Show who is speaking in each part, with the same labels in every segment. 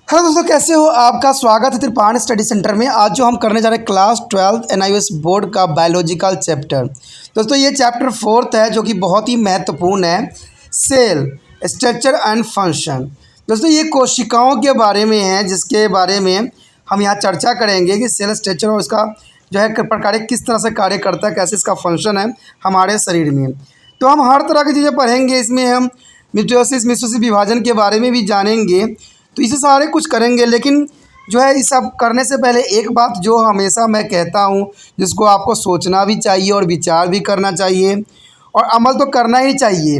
Speaker 1: Hello दोस्तों, कैसे हो? आपका स्वागत है त्रिपाण स्टडी सेंटर में। आज जो हम करने जा रहे हैं क्लास 12 NIOS बोर्ड का बायोलॉजिकल चैप्टर। दोस्तों ये चैप्टर 4 है जो कि बहुत ही महत्वपूर्ण है, सेल स्ट्रक्चर एंड फंक्शन। दोस्तों ये कोशिकाओं के बारे में है, जिसके बारे में हम यहाँ चर्चा करेंगे कि सेल स्ट्रक्चर और उसका जो है प्रकार किस तरह से कार्य करता है, कैसे इसका फंक्शन है हमारे शरीर में। तो हम हर तरह की चीज़ें पढ़ेंगे। इसमें हम मिटोसिस विभाजन के बारे में भी जानेंगे। तो इसे सारे कुछ करेंगे, लेकिन जो है इस सब करने से पहले एक बात जो हमेशा मैं कहता हूँ, जिसको आपको सोचना भी चाहिए और विचार भी करना चाहिए और अमल तो करना ही चाहिए,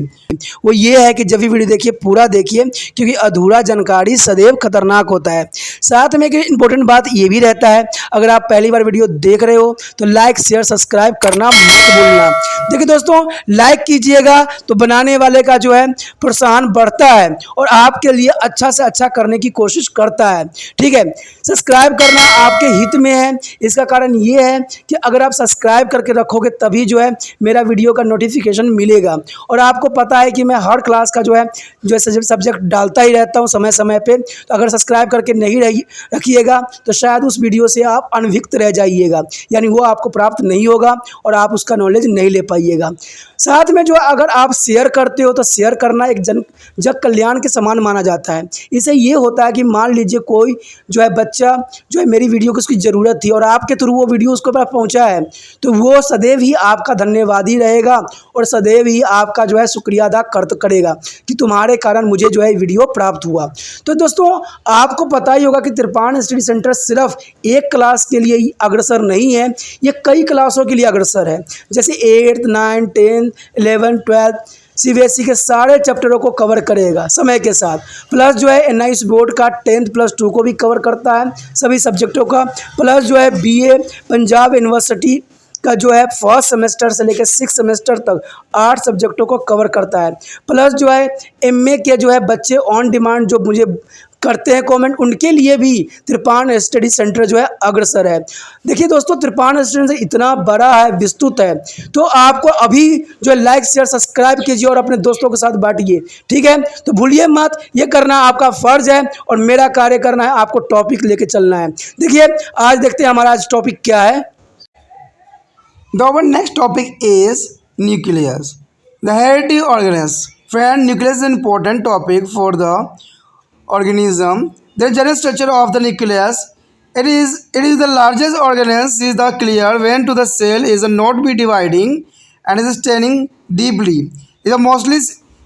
Speaker 1: वो ये है कि जब भी वीडियो देखिए पूरा देखिए, क्योंकि अधूरा जानकारी सदैव खतरनाक होता है। साथ में एक इम्पोर्टेंट बात ये भी रहता है, अगर आप पहली बार वीडियो देख रहे हो तो लाइक शेयर सब्सक्राइब करना मत भूलना। देखिए दोस्तों, लाइक कीजिएगा तो बनाने वाले का जो है प्रोत्साहन बढ़ता है और आपके लिए अच्छा से अच्छा करने की कोशिश करता है। ठीक है, सब्सक्राइब करना आपके हित में है। इसका कारण ये है कि अगर आप सब्सक्राइब करके रखोगे तभी जो है मेरा वीडियो का नोटिफिकेशन मिलेगा। और आपको पता है कि मैं हर क्लास का जो है सब्जेक्ट डालता ही रहता हूँ समय समय पे। तो अगर सब्सक्राइब करके नहीं रखिएगा तो शायद उस वीडियो से आप अनभिज्ञ रह जाइएगा, यानी वो आपको प्राप्त नहीं होगा और आप उसका नॉलेज नहीं ले पाइएगा। साथ में जो अगर आप शेयर करते हो तो शेयर करना एक जग कल्याण के समान माना जाता है। इससे ये होता है कि मान लीजिए कोई जो है बच्चा जो है मेरी वीडियो को उसकी ज़रूरत थी और आपके थ्रू वो वीडियो उसको पास पहुंचा है, तो वो सदैव ही आपका धन्यवादी रहेगा और सदैव ही आपका जो है शुक्रिया अदा करेगा कि तुम्हारे कारण मुझे जो है वीडियो प्राप्त हुआ। तो दोस्तों आपको पता ही होगा कि त्रिपाण स्टडी सेंटर सिर्फ एक क्लास के लिए ही अग्रसर नहीं है, ये कई क्लासों के लिए अग्रसर है। जैसे 8th 9th 10th 11th 12th CBSE के सारे चैप्टरों को कवर करेगा समय के साथ। प्लस जो है NIOS बोर्ड का 10th+2 को भी कवर करता है, सभी सब्जेक्टों का। प्लस जो है BA पंजाब यूनिवर्सिटी का जो है फर्स्ट सेमेस्टर से लेकर 6th सेमेस्टर तक 8 सब्जेक्टों को कवर करता है। प्लस जो है MA के जो है बच्चे ऑन डिमांड जो मुझे करते हैं कमेंट, उनके लिए भी त्रिपाण स्टडी सेंटर जो है अग्रसर है। देखिए दोस्तों, त्रिपाण स्टडी सेंटर इतना बड़ा है, विस्तृत है, तो आपको अभी जो है लाइक शेयर सब्सक्राइब कीजिए और अपने दोस्तों के साथ बांटिए। ठीक है, तो भूलिए मत, ये करना आपका फर्ज है और मेरा कार्य करना है आपको टॉपिक लेके चलना है। देखिए आज देखते हैं हमारा आज टॉपिक क्या है। Our next topic is nucleus, the hereditary organelles. Friend, nucleus is an important topic for the organism. The general structure of the nucleus. It is the largest organelle. Is the clear when to the cell is not be dividing and is staining deeply. It is mostly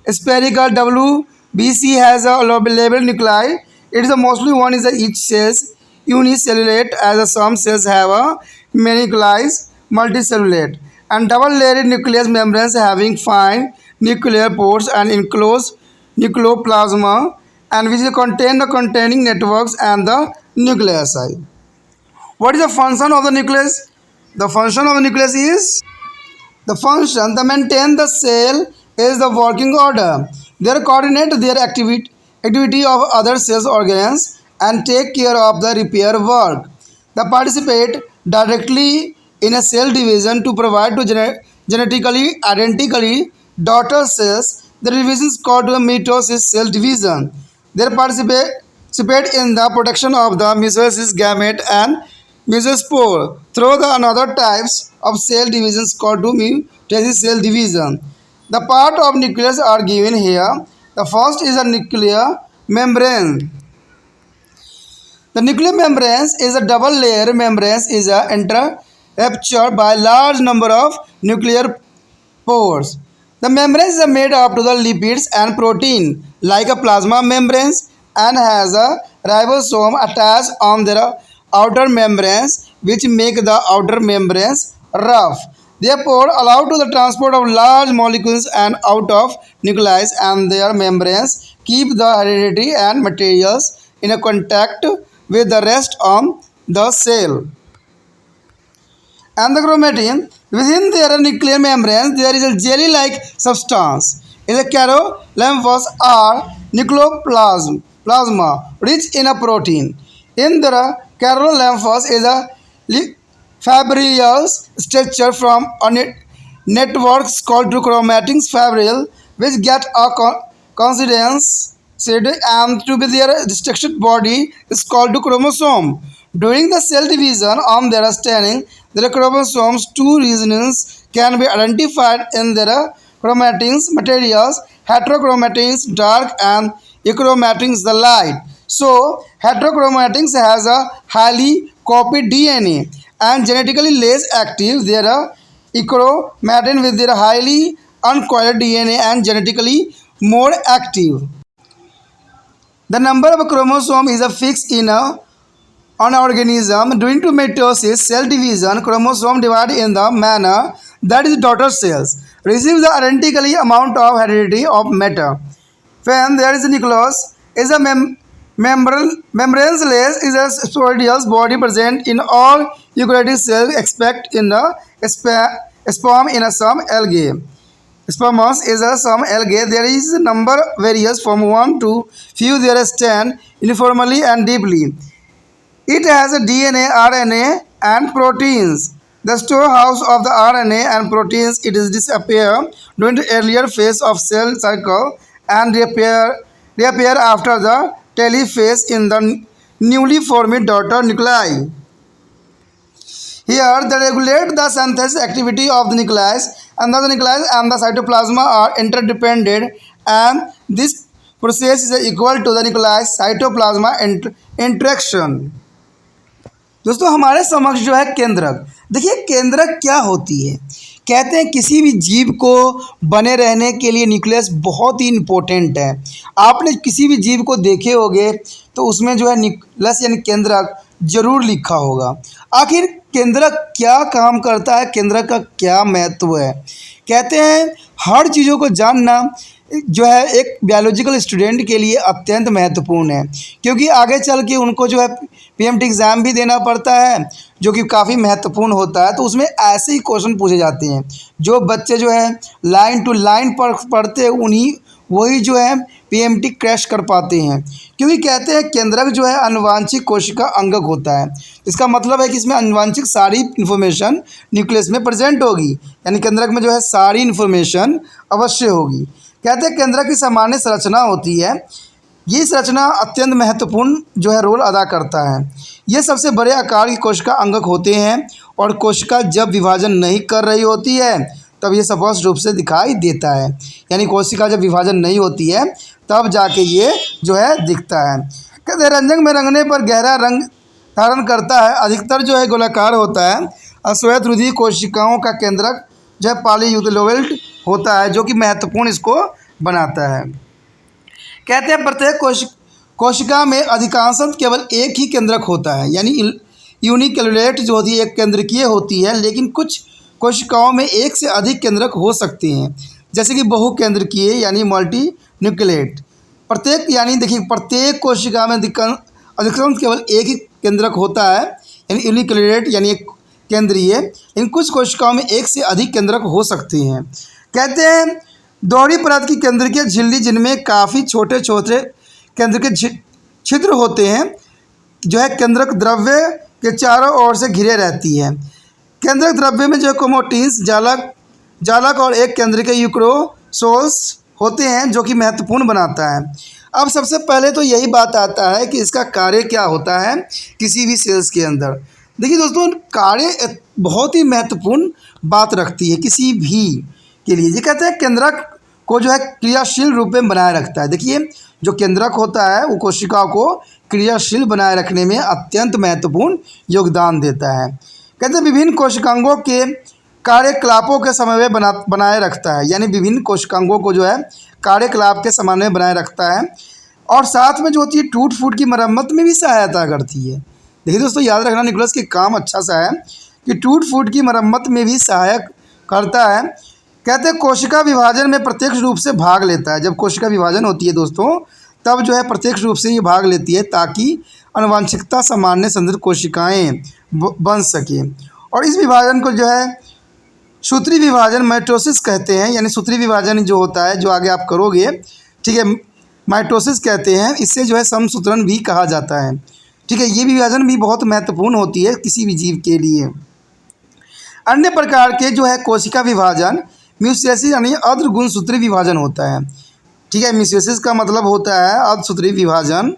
Speaker 1: spherical. WBC has a labeled nuclei. It is mostly one is each cells unicellulate, as some cells have a many nuclei, multicellulate, and double-layered nucleus membranes having fine nuclear pores and enclosed nucleoplasma, and which contain the containing networks and the nuclei. What is the function of the nucleus? The function of the nucleus is the function to maintain the cell is the working order. They coordinate their activity of other cells organs and take care of the repair work. They participate directly in a cell division to provide to genetically identically daughter cells. The division is called mitosis cell division. They participate in the production of the meiosis gamete and meiospore through the another types of cell divisions called mitosis cell division. The part of nucleus are given here. The first is a nuclear membrane. The nuclear membrane is a double layer membrane is a ruptured by large number of nuclear pores. The membranes are made up to the lipids and protein like a plasma membranes and has a ribosome attached on their outer membranes, which make the outer membranes rough. Therefore, allow to the transport of large molecules and out of nuclei, and their membranes keep the heredity and materials in a contact with the rest of the cell. And the chromatin within their nuclear membranes there is a jelly-like substance. Is a carolymphos or nucleoplasma rich in a protein. In the carolymphos is a fibrillous structure from a network called chromatin fibril, which get a coincidence said, and to be their structured body is called to chromosome. During the cell division, on their standing, their chromosomes, two regions can be identified in their chromatins materials, heterochromatics dark and achromatins the light. So heterochromatics has a highly copied DNA and genetically less active. There are achromatin with their highly uncoiled DNA and genetically more active. The number of chromosome is a fixed in a on organism. During to mitosis, cell division, chromosome divided in the manner that is daughter cells receive the identically amount of heredity of matter. When there is a nucleus, is a membraneless is a sporoidal body present in all eukaryotic cells except in the sperm in a some algae. Spermos is a some algae. There is a number varies from 1 to few. There stand uniformly and deeply. It has a DNA, RNA, and proteins. The storehouse of the RNA and proteins it is disappear during the earlier phase of cell cycle and reappear after the telophase in the newly formed daughter nuclei. Here, they regulate the synthesis activity of the nucleus, and the nucleus and the cytoplasm are interdependent, and this process is equal to the nucleus cytoplasma interaction. दोस्तों हमारे समक्ष जो है केंद्रक, देखिए केंद्रक क्या होती है। कहते हैं किसी भी जीव को बने रहने के लिए न्यूक्लियस बहुत ही इम्पोर्टेंट है। आपने किसी भी जीव को देखे होंगे तो उसमें जो है न्यूक्लियस यानी केंद्रक जरूर लिखा होगा। आखिर केंद्रक क्या काम करता है, केंद्रक का क्या महत्व है। कहते हैं हर चीज़ों को जानना जो है एक बायोलॉजिकल स्टूडेंट के लिए अत्यंत महत्वपूर्ण है, क्योंकि आगे चल के उनको जो है पीएमटी एग्ज़ाम भी देना पड़ता है जो कि काफ़ी महत्वपूर्ण होता है। तो उसमें ऐसे ही क्वेश्चन पूछे जाते हैं। जो बच्चे जो है लाइन टू लाइन पढ़ते हैं उन्हीं वही जो है पीएमटी क्रैश कर पाते हैं, क्योंकि कहते हैं केंद्रक जो है अनुवांशिक कोशिका अंगक होता है। इसका मतलब है कि इसमें अनुवांशिक सारी इन्फॉर्मेशन न्यूक्लियस में प्रेजेंट होगी, यानी केंद्रक में जो है सारी इन्फॉर्मेशन अवश्य होगी। कहते हैं केंद्रक की सामान्य संरचना होती है, ये संरचना अत्यंत महत्वपूर्ण जो है रोल अदा करता है। ये सबसे बड़े आकार की कोशिका अंगक होते हैं और कोशिका जब विभाजन नहीं कर रही होती है तब ये स्पष्ट रूप से दिखाई देता है, यानी कोशिका जब विभाजन नहीं होती है तब जाके ये जो है दिखता है। कहते हैं रंजक में रंगने पर गहरा रंग धारण करता है, अधिकतर जो है गोलाकार होता है। अश्वेत रुधिर कोशिकाओं का केंद्रक जो है पॉलीयूथियोलेट होता है जो कि महत्वपूर्ण इसको बनाता है। कहते हैं प्रत्येक कोशिका में अधिकांशतः केवल एक ही केंद्रक होता है, यानी यूनिकेल्युलेट जो होती है एक केंद्रकीय होती है, लेकिन कुछ कोशिकाओं में एक से अधिक केंद्रक हो सकते हैं, जैसे कि बहुकेंद्रकीय यानी मल्टी न्यूक्लिएट। प्रत्येक यानी देखिए प्रत्येक कोशिका में अधिकांश केवल एक ही केंद्रक होता है, यानी यूनिकेल्युलेट यानी एक केंद्रीय। इन कुछ कोशिकाओं में एक से अधिक केंद्रक हो सकते हैं। कहते हैं दोहरी परत की केंद्रकीय झिल्ली जिनमें काफ़ी छोटे छोटे केंद्रकीय छिद्र होते हैं जो है केंद्रक द्रव्य के चारों ओर से घिरे रहती है। केंद्रक द्रव्य में जो है क्रोमैटिन्स जालक और एक केंद्रकीय यूक्रोसोल्स होते हैं जो कि महत्वपूर्ण बनाता है। अब सबसे पहले तो यही बात आता है कि इसका कार्य क्या होता है किसी भी सेल्स के अंदर। देखिए दोस्तों कार्य बहुत ही महत्वपूर्ण बात रखती है किसी भी के लिए। ये कहते हैं केंद्रक को जो है क्रियाशील रूप में बनाए रखता है। देखिए जो केंद्रक होता है वो कोशिका को क्रियाशील बनाए रखने में अत्यंत महत्वपूर्ण योगदान देता है। कहते हैं विभिन्न कोशिकांगों के कार्यकलापों के समन्वय बनाए रखता है, यानी विभिन्न कोशिकांगों को जो है कार्यकलाप के समन्वय बनाए रखता है और साथ में जो होती है टूट फूट की मरम्मत में भी सहायता करती है। देखिए दोस्तों याद रखना न्यूक्लियस के काम अच्छा सा है कि टूट फूट की मरम्मत में भी सहायक करता है। कहते हैं कोशिका विभाजन में प्रत्यक्ष रूप से भाग लेता है। जब कोशिका विभाजन होती है दोस्तों तब जो है प्रत्यक्ष रूप से ये भाग लेती है ताकि आनुवंशिकता सामान्य संदर्भ कोशिकाएं बन सके। और इस विभाजन को जो है सूत्री विभाजन माइटोसिस कहते हैं, यानी सूत्री विभाजन जो होता है जो आगे आप करोगे ठीक है माइटोसिस कहते हैं। इससे जो है समसूत्रण भी कहा जाता है। ठीक है ये विभाजन भी बहुत महत्वपूर्ण होती है किसी भी जीव के लिए। अन्य प्रकार के जो है कोशिका विभाजन म्यूसियसी यानी अर्ध गुणसूत्री विभाजन होता है। ठीक है। मिसोसिस का मतलब होता है अर्धसूत्री विभाजन,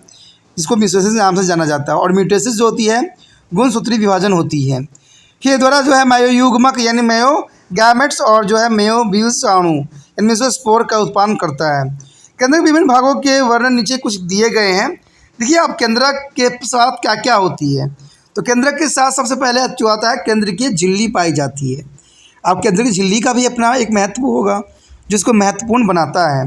Speaker 1: इसको मिसोसिस नाम से जाना जाता है। और मिटोसिस जो होती है गुणसूत्री विभाजन होती है। के द्वारा जो है मेयोयुग्मक यानी मेयोगैमेट्स और जो है मेयोब्यूस अणु इनमें से स्पोर का उत्पादन करता है। केंद्रक के विभिन्न भागों के वर्णन नीचे कुछ दिए गए हैं। देखिए अब केंद्रक के साथ क्या क्या होती है। तो केंद्रक के साथ सबसे पहले जो आता है केंद्रकीय झिल्ली पाई जाती है। अब केंद्रकीय झिल्ली का भी अपना एक महत्व होगा जिसको महत्वपूर्ण बनाता है।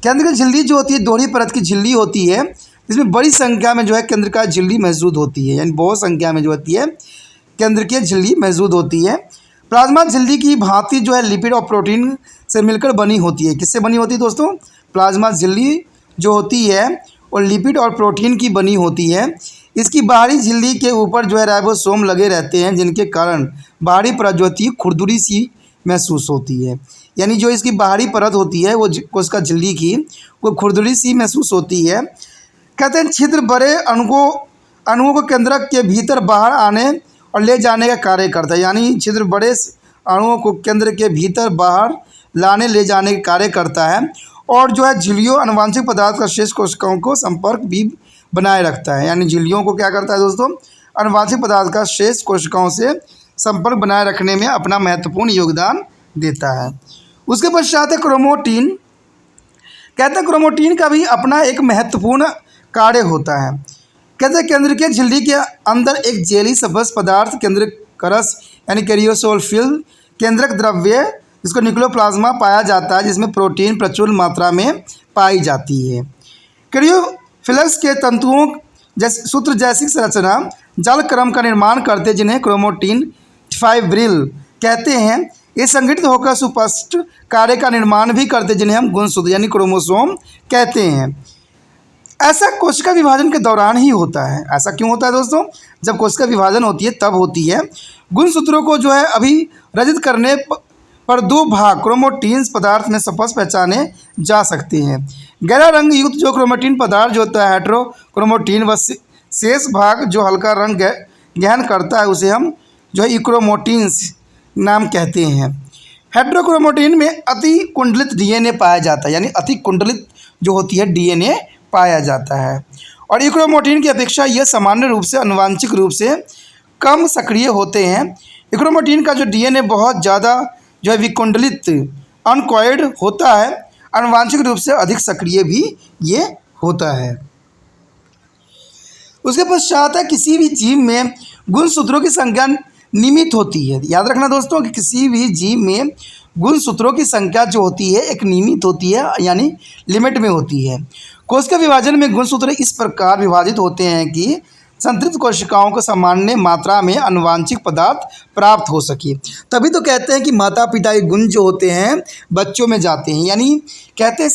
Speaker 1: केंद्रकीय झिल्ली जो होती है दोहरी परत की झिल्ली होती है, इसमें बड़ी संख्या में जो है केंद्रकीय झिल्ली मौजूद होती है, यानी बहुत संख्या में जो होती है केंद्रकीय झिल्ली मौजूद होती है। प्लाज्मा झिल्ली की भांति जो है लिपिड और प्रोटीन से मिलकर बनी होती है। किससे बनी होती है दोस्तों? प्लाज्मा झिल्ली जो होती है और लिपिड और प्रोटीन की बनी होती है। इसकी बाहरी झिल्ली के ऊपर जो है राइबोसोम लगे रहते हैं, जिनके कारण बाहरी परत जो होती है खुरदुरी सी महसूस होती है। यानी जो इसकी बाहरी परत होती है वो कोशिका झिल्ली की वो खुरदुरी सी महसूस होती है। कहते हैं छिद्र बड़े अणुओं को केंद्रक के भीतर बाहर आने और ले जाने का कार्य करता है। यानी छिद्र बड़े अणुओं को केंद्र के भीतर बाहर लाने ले जाने का कार्य करता है। और जो है झिल्लियों अनुवांशिक पदार्थ का शेष कोशिकाओं को संपर्क भी बनाए रखता है। यानी झिल्लियों को क्या करता है दोस्तों? अनुवांशिक पदार्थ का शेष कोशिकाओं से संपर्क बनाए रखने में अपना महत्वपूर्ण योगदान देता है। उसके पश्चात है क्रोमोटीन। कहते हैं क्रोमोटीन का भी अपना एक महत्वपूर्ण कार्य होता है। कहते हैं केंद्रकीय झिल्ली के अंदर एक जेली सब्ज पदार्थ केंद्रक रस यानी कैरियोसोल फिल केंद्रक द्रव्य जिसको निक्लोप्लाज्मा पाया जाता है, जिसमें प्रोटीन प्रचुर मात्रा में पाई जाती है। कैरियोफिलस के तंतुओं जैसे सूत्र जैसी संरचना जल क्रम का निर्माण करते जिन्हें क्रोमोटीन फाइब्रिल कहते हैं। ये संगठित होकर सुस्पष्ट कार्य का निर्माण भी करते जिन्हें हम गुणसूत्र यानी क्रोमोसोम कहते हैं। ऐसा कोशिका विभाजन के दौरान ही होता है। ऐसा क्यों होता है दोस्तों? जब कोशिका विभाजन होती है तब होती है। गुणसूत्रों को जो है अभिरचित करने पर दो भाग क्रोमोटीन्स पदार्थ में स्पष्ट पहचाने जा सकते हैं। गहरा रंग युक्त जो क्रोमोटीन पदार्थ जो होता है हेट्रोक्रोमोटीन व शेष भाग जो हल्का रंग गहन करता है उसे हम जो है इक्रोमोटीन्स नाम कहते हैं। हेट्रोक्रोमोटीन में अति कुंडलित डीएनए पाया जाता है, यानी अति कुंडलित जो होती है डीएनए पाया जाता है। और इक्रोमोटीन की अपेक्षा यह सामान्य रूप से आनुवंशिक रूप से कम सक्रिय होते हैं। इक्रोमोटीन का जो डीएनए बहुत ज़्यादा जो है विकुंडलित अनकॉइल्ड होता है, आनुवंशिक रूप से अधिक सक्रिय भी ये होता है। उसके पश्चात है किसी भी जीव में गुणसूत्रों की संख्या नियमित होती है। याद रखना दोस्तों कि किसी भी जीव में गुणसूत्रों की संख्या जो होती है एक नियमित होती है, यानी लिमिट में होती है। कोशिका विभाजन में गुणसूत्र इस प्रकार विभाजित होते हैं कि संतृप्त कोशिकाओं को सामान्य मात्रा में आनुवंशिक पदार्थ प्राप्त हो सके। तभी तो कहते हैं कि माता पिता के गुण जो होते हैं बच्चों में जाते हैं, यानी कहते हैं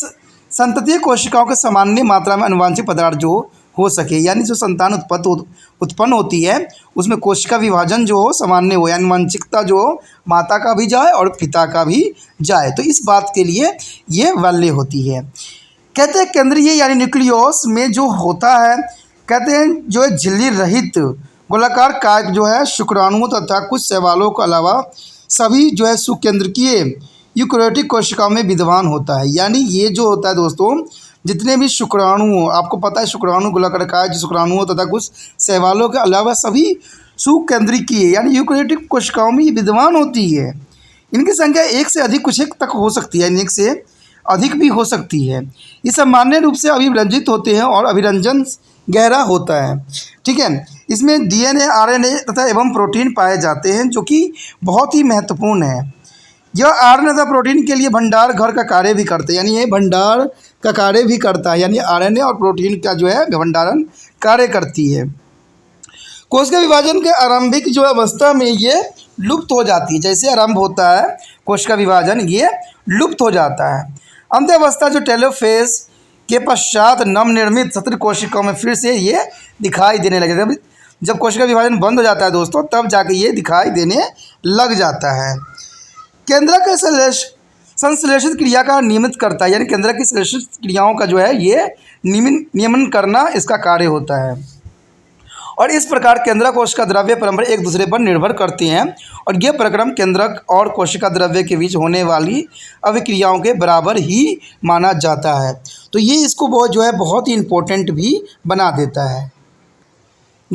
Speaker 1: संततीय कोशिकाओं के सामान्य मात्रा में आनुवंशिक पदार्थ जो हो सके, यानी जो संतान उत्पन्न होती है उसमें कोशिका विभाजन जो हो सामान्य हो, यानी आनुवंशिकता जो हो माता का भी जाए और पिता का भी जाए। तो इस बात के लिए ये वैल्य होती है। कहते हैं केंद्रीय यानी न्यूक्लियस में जो होता है, कहते हैं जो है झिल्ली रहित गोलाकार कायक जो है शुक्राणुओं तथा कुछ शैवालों के अलावा सभी जो है सुकेंद्रकीय यूकेरियोटिक कोशिकाओं में विद्यमान होता है। यानी ये जो होता है दोस्तों जितने भी शुक्राणु, आपको पता है शुक्राणु गोलाकार कायक शुक्राणुओं तथा कुछ शैवालों के अलावा सभी सुकेंद्रकीय यानी यूकेरियोटिक कोशिकाओं में ये विद्यमान होती है। इनकी संख्या एक से अधिक कुछ तक हो सकती है, एक से अधिक भी हो सकती है। ये सामान्य रूप से अभिरंजित होते हैं और अभिरंजन गहरा होता है। ठीक है, इसमें डीएनए आरएनए तथा एवं प्रोटीन पाए जाते हैं जो कि बहुत ही महत्वपूर्ण है। यह आरएनए तथा प्रोटीन के लिए भंडार घर का कार्य भी करते हैं, यानी ये भंडार का कार्य भी करता है, यानी आरएनए और प्रोटीन का जो है भंडारण कार्य करती है। कोशिका विभाजन के आरंभिक जो अवस्था में ये लुप्त हो जाती है। जैसे आरंभ होता है कोशिका विभाजन ये लुप्त हो जाता है। अंत्य अवस्था जो टेलोफेज के पश्चात नवनिर्मित सत्र कोशिकाओं में फिर से ये दिखाई देने लगे। जब कोशिका विभाजन बंद हो जाता है दोस्तों तब जाके ये दिखाई देने लग जाता है। केंद्रक संश्लेषित क्रिया का नियमित करता है, यानी केंद्रक की संश्लेषित क्रियाओं का जो है ये नियमन करना इसका कार्य होता है। और इस प्रकार केंद्रक कोशिका द्रव्य परंपरा एक दूसरे पर निर्भर करती हैं और ये प्रक्रम केंद्रक और कोशिका द्रव्य के बीच होने वाली अभिक्रियाओं के बराबर ही माना जाता है। तो ये इसको बहुत ही इम्पोर्टेंट भी बना देता है।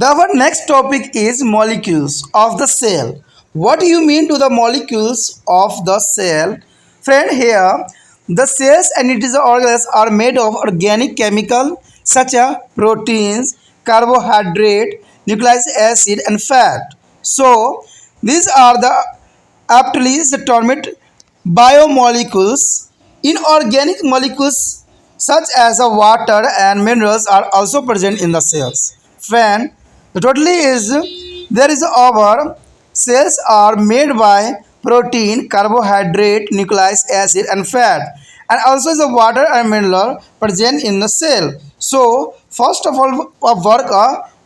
Speaker 1: Our next topic is molecules of the cell. What do you mean to the molecules of the cell? Friend, here the cells and its organelles are made of organic chemical such as proteins, carbohydrate, nucleic acid and fat. So these are the aptly termed biomolecules. Inorganic molecules such as water and minerals are also present in the cells. Friend, the totally is there is our cells are made by protein, carbohydrate, nucleic acid and fat, and also is a water and mineral present in the cell. So first of all work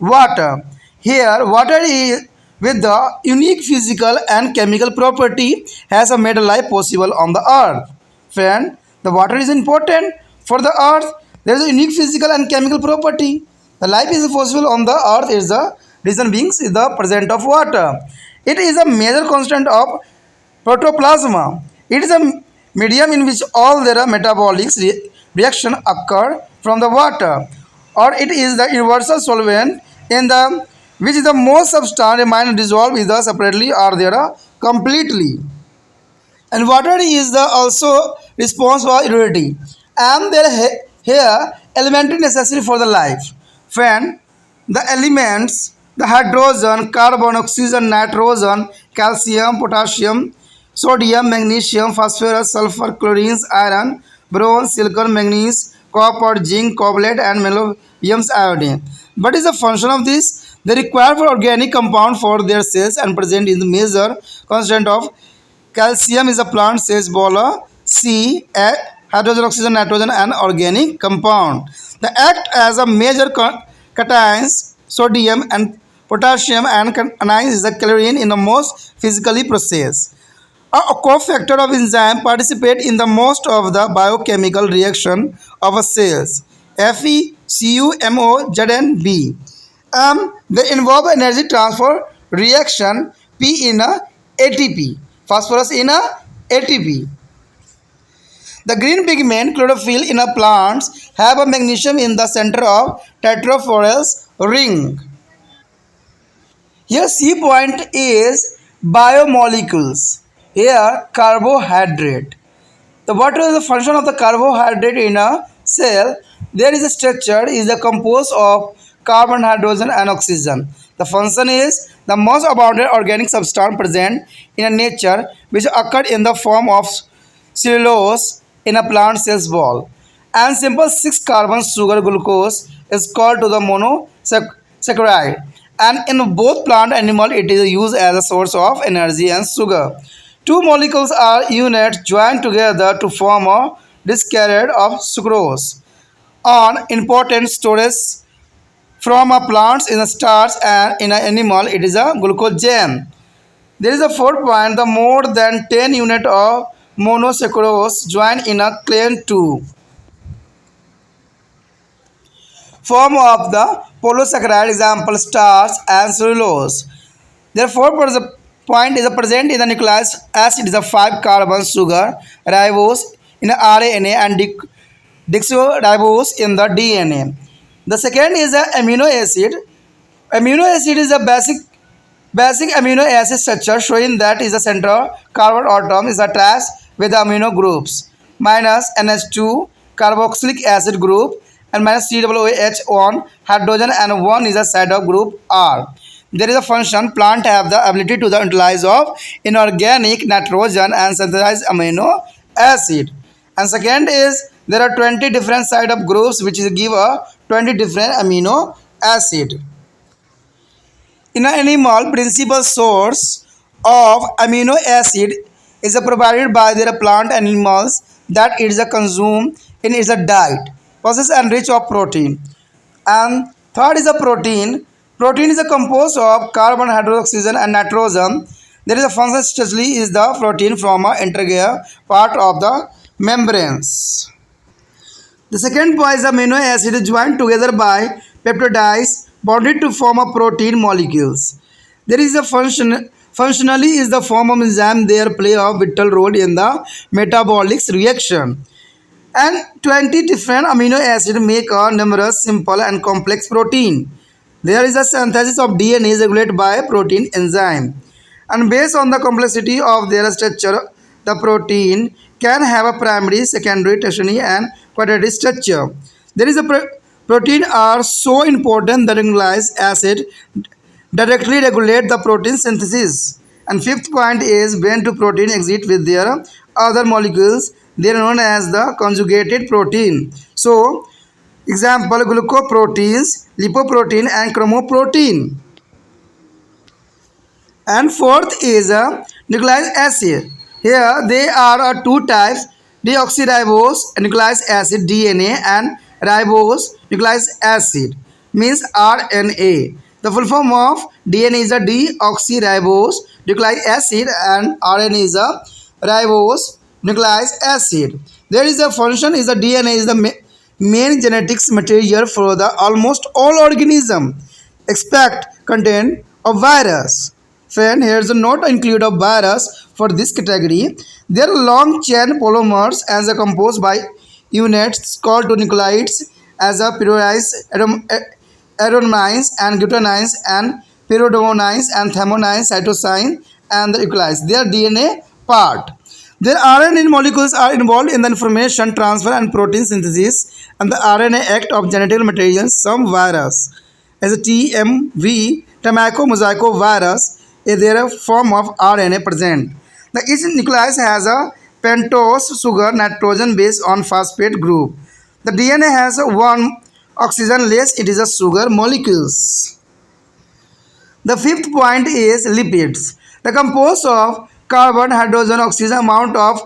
Speaker 1: water. Here water is with the unique physical and chemical property has made life possible on the earth. Friend, the water is important for the earth. There is a unique physical and chemical property. The life is possible on the earth is the reason being is the presence of water. It is a major constant of protoplasm. It is a medium in which all their metabolic reaction occur from the water, or it is the universal solvent in the which is the most substance remain dissolved either separately or there completely. And water is the also responsible for immunity and their here elementary necessary for the life. Friend, the elements the hydrogen, carbon, oxygen, nitrogen, calcium, potassium, sodium, magnesium, phosphorus, sulfur, chlorine, iron, bronze, silicon, manganese, copper, zinc, cobalt and molybdenum iodine. What is the function of this? They require for organic compound for their cells and present in the major constant of calcium is a plant cells bola C hydrogen, oxygen, nitrogen and organic compound. They act as a major cations sodium and potassium and anions is the chlorine in the most physically process. A cofactor of enzyme participate in the most of the biochemical reaction of a cells Fe, Cu, Mo, Zn, they involve energy transfer reaction P in a ATP, phosphorus in a ATP. The green pigment chlorophyll in a plants have a magnesium in the center of tetraphorus ring. Here C point is biomolecules. Here carbohydrate. So what is the function of the carbohydrate in a cell? There is a structure is the composed of carbon, hydrogen and oxygen. The function is the most abundant organic substance present in a nature which occurred in the form of cellulose in a plant cell's wall. And simple 6 carbon sugar glucose is called to the monosaccharide. And in both plant and animal it is used as a source of energy and sugar. Two molecules are units joined together to form a discard of sucrose. On important storage from a plants in a starch and in an animal it is a glucogen. There is a fourth point, the more than 10 unit of monosaccharose join in a clean 2 form of the polysaccharide example starch and cellulose. Therefore, the point is present in the nucleic acid is a 5 carbon sugar ribose in the RNA and deoxyribose in the DNA. The second is the amino acid. Amino acid is a basic amino acid structure showing that is the central carbon atom is attached with the amino groups minus NH2 carboxylic acid group and minus COOH1 hydrogen and 1 is a side of group R. There is a function plant have the ability to the utilize of inorganic nitrogen and synthesize amino acid. And second is there are 20 different side of groups which is give a 20 different amino acid. In an animal, principal source of amino acid is provided by their plant animals that it is a consumed in its diet, process and rich of protein. And third is a protein. Protein is a composed of carbon, hydrogen, oxygen and nitrogen. There is a function especially is the protein from an integral part of the membranes. The second point is amino acid joined together by peptides bonded to form a protein molecules. There is a functionally is the form of enzyme there play a vital role in the metabolic reaction. And 20 different amino acids make a numerous simple and complex protein. There is a synthesis of DNA is regulated by protein enzyme. And based on the complexity of their structure, the protein can have a primary, secondary, tertiary, and quaternary structure. There is a protein are so important that nucleic acid directly regulate the protein synthesis. And fifth point is when two protein exit with their other molecules, they are known as the conjugated protein. So, example glucoproteins, lipoprotein, and chromoprotein. And fourth is a nucleic acid. Here they are two types, deoxyribose nucleic acid DNA and ribose nucleic acid means RNA. The full form of DNA is a deoxyribose nucleic acid and RNA is a ribose nucleic acid. There is a function is the DNA is the main genetics material for the almost all organism except contain a virus. Friend, here's a note include a virus for this category. They are long chain polymers as a composed by units called to nucleides as a periodized adenines and glutamines and pyridamines and thymines, cytosine and the nucleides. Their DNA part. Their RNA molecules are involved in the information transfer and protein synthesis and the RNA act of genetic materials. Some virus as a TMV, tobacco mosaico virus, is there a form of RNA present. The each nucleus has a pentose sugar nitrogen base on phosphate group. The DNA has one oxygen less, it is a sugar molecules. The fifth point is lipids. The composed of carbon, hydrogen, oxygen amount of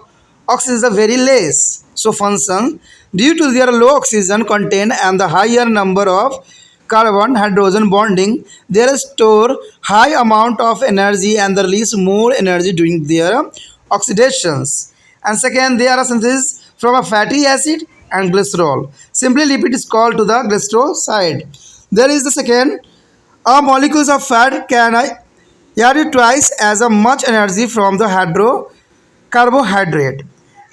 Speaker 1: oxygen is very less. So function due to their low oxygen content and the higher number of carbon hydrogen bonding, they store high amount of energy and they release more energy during their oxidations. And second, they are a synthesis from a fatty acid and glycerol. Simply lipid is called to the glycerol side. There is the second, molecules of fat can add twice as much energy from the carbohydrate.